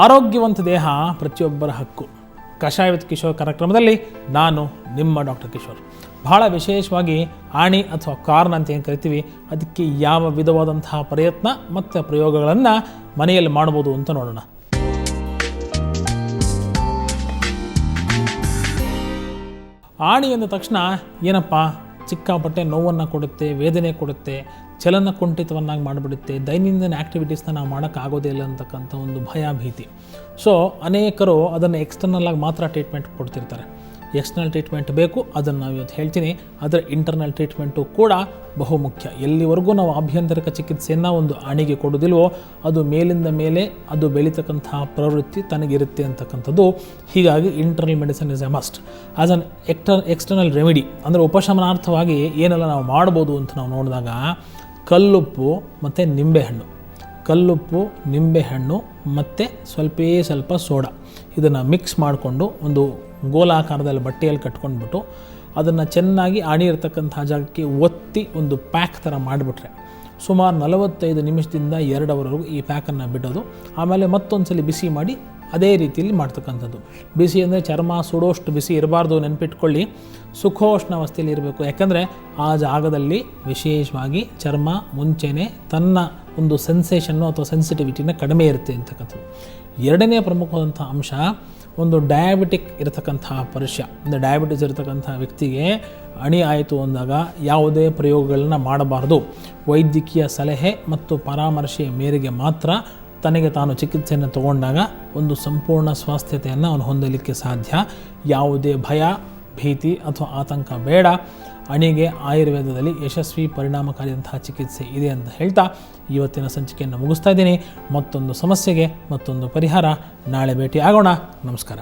ಆರೋಗ್ಯವಂತ ದೇಹ ಪ್ರತಿಯೊಬ್ಬರ ಹಕ್ಕು. ಕಷಾಯ ವಿತ್ ಕಿಶೋರ್ ಕಾರ್ಯಕ್ರಮದಲ್ಲಿ ನಾನು ನಿಮ್ಮ ಡಾಕ್ಟರ್ ಕಿಶೋರ್. ಬಹಳ ವಿಶೇಷವಾಗಿ ಆಣಿ ಅಥವಾ ಕಾರ್ನ್ ಅಂತ ಏನು ಕರಿತೀವಿ, ಅದಕ್ಕೆ ಯಾವ ವಿಧವಾದಂತಹ ಪ್ರಯತ್ನ ಮತ್ತು ಪ್ರಯೋಗಗಳನ್ನು ಮನೆಯಲ್ಲಿ ಮಾಡ್ಬೋದು ಅಂತ ನೋಡೋಣ. ಆಣಿ ಅಂದ ತಕ್ಷಣ ಏನಪ್ಪ, ಸಿಕ್ಕಾಪಟ್ಟೆ ನೋವನ್ನು ಕೊಡುತ್ತೆ, ವೇದನೆ ಕೊಡುತ್ತೆ, ಚಲನ ಕುಂಠಿತವನ್ನಾಗಿ ಮಾಡಿಬಿಡುತ್ತೆ, ದೈನಂದಿನ ಆ್ಯಕ್ಟಿವಿಟೀಸ್ನ ನಾವು ಮಾಡೋಕ್ಕಾಗೋದೇ ಇಲ್ಲ ಅಂತಕ್ಕಂಥ ಒಂದು ಭಯ ಭೀತಿ. ಸೊ ಅನೇಕರು ಅದನ್ನು ಎಕ್ಸ್ಟರ್ನಲ್ಲಾಗಿ ಮಾತ್ರ ಟ್ರೀಟ್ಮೆಂಟ್ ಕೊಡ್ತಿರ್ತಾರೆ. ಎಕ್ಸ್ಟರ್ನಲ್ ಟ್ರೀಟ್ಮೆಂಟ್ ಬೇಕು, ಅದನ್ನು ನಾವು ಇವತ್ತು ಹೇಳ್ತೀನಿ. ಆದರೆ ಇಂಟರ್ನಲ್ ಟ್ರೀಟ್ಮೆಂಟು ಕೂಡ ಬಹುಮುಖ್ಯ. ಎಲ್ಲಿವರೆಗೂ ನಾವು ಆಭ್ಯಂತರಿಕ ಚಿಕಿತ್ಸೆಯನ್ನು ಒಂದು ಆಣಿಗೆ ಕೊಡೋದಿಲ್ವೋ ಅದು ಮೇಲಿಂದ ಮೇಲೆ ಅದು ಬೆಳೀತಕ್ಕಂತಹ ಪ್ರವೃತ್ತಿ ತನಗಿರುತ್ತೆ ಅಂತಕ್ಕಂಥದ್ದು. ಹೀಗಾಗಿ internal medicine is A must. As an external remedy ಅಂದರೆ ಉಪಶಮನಾರ್ಥವಾಗಿ ಏನೆಲ್ಲ ನಾವು ಮಾಡ್ಬೋದು ಅಂತ ನಾವು ನೋಡಿದಾಗ, ಕಲ್ಲುಪ್ಪು ಮತ್ತು ನಿಂಬೆಹಣ್ಣು ಮತ್ತು ಸ್ವಲ್ಪ ಸೋಡಾ ಇದನ್ನು ಮಿಕ್ಸ್ ಮಾಡಿಕೊಂಡು ಒಂದು ಗೋಲಾಕಾರದಲ್ಲಿ ಬಟ್ಟೆಯಲ್ಲಿ ಕಟ್ಕೊಂಡ್ಬಿಟ್ಟು ಅದನ್ನು ಚೆನ್ನಾಗಿ ಆಣಿ ಇರತಕ್ಕಂಥ ಜಾಗಕ್ಕೆ ಒತ್ತಿ ಒಂದು ಪ್ಯಾಕ್ ಥರ ಮಾಡಿಬಿಟ್ರೆ ಸುಮಾರು 45 ನಿಮಿಷದಿಂದ 2 ಅವರ್ವರೆಗೂ ಈ ಪ್ಯಾಕನ್ನು ಬಿಡೋದು. ಆಮೇಲೆ ಮತ್ತೊಂದು ಸಲ ಬಿಸಿ ಮಾಡಿ ಅದೇ ರೀತಿಯಲ್ಲಿ ಮಾಡ್ತಕ್ಕಂಥದ್ದು. ಬಿಸಿ ಅಂದರೆ ಚರ್ಮ ಸುಡೋಷ್ಟು ಬಿಸಿ ಇರಬಾರ್ದು, ನೆನಪಿಟ್ಕೊಳ್ಳಿ. ಸುಖೋಷ್ಣ ಅವಸ್ಥೆಯಲ್ಲಿ ಇರಬೇಕು. ಯಾಕಂದರೆ ಆ ಜಾಗದಲ್ಲಿ ವಿಶೇಷವಾಗಿ ಚರ್ಮ ಮುಂಚೆನೇ ತನ್ನ ಒಂದು ಸೆನ್ಸೇಷನ್ನು ಅಥವಾ ಸೆನ್ಸಿಟಿವಿಟಿನ ಕಡಿಮೆ ಇರುತ್ತೆ ಅಂತಕ್ಕಂಥದ್ದು. ಎರಡನೇ ಪ್ರಮುಖವಾದಂಥ ಅಂಶ, ಒಂದು ಡಯಾಬಿಟಿಕ್ ಇರತಕ್ಕಂತಹ ಪರುಷ್ಯ ಅಂದರೆ ಡಯಾಬಿಟಿಸ್ ಇರತಕ್ಕಂಥ ವ್ಯಕ್ತಿಗೆ ಅಣಿ ಆಯಿತು ಅಂದಾಗ ಯಾವುದೇ ಪ್ರಯೋಗಗಳನ್ನ ಮಾಡಬಾರ್ದು. ವೈದ್ಯಕೀಯ ಸಲಹೆ ಮತ್ತು ಪರಾಮರ್ಶೆಯ ಮೇರೆಗೆ ಮಾತ್ರ ತನಗೆ ತಾನು ಚಿಕಿತ್ಸೆಯನ್ನು ತಗೊಂಡಾಗ ಒಂದು ಸಂಪೂರ್ಣ ಸ್ವಾಸ್ಥ್ಯತೆಯನ್ನು ಅವನು ಹೊಂದಲಿಕ್ಕೆ ಸಾಧ್ಯ. ಯಾವುದೇ ಭಯ ಭೀತಿ ಅಥವಾ ಆತಂಕ ಬೇಡ. ಅಣಿಗೆ ಆಯುರ್ವೇದದಲ್ಲಿ ಯಶಸ್ವಿ ಪರಿಣಾಮಕಾರಿಯಂತಹ ಚಿಕಿತ್ಸೆ ಇದೆ ಅಂತ ಹೇಳ್ತಾ ಇವತ್ತಿನ ಸಂಚಿಕೆಯನ್ನು ಮುಗಿಸ್ತಾ ಇದ್ದೀನಿ. ಮತ್ತೊಂದು ಸಮಸ್ಯೆಗೆ ಮತ್ತೊಂದು ಪರಿಹಾರ, ನಾಳೆ ಭೇಟಿ ಆಗೋಣ. ನಮಸ್ಕಾರ.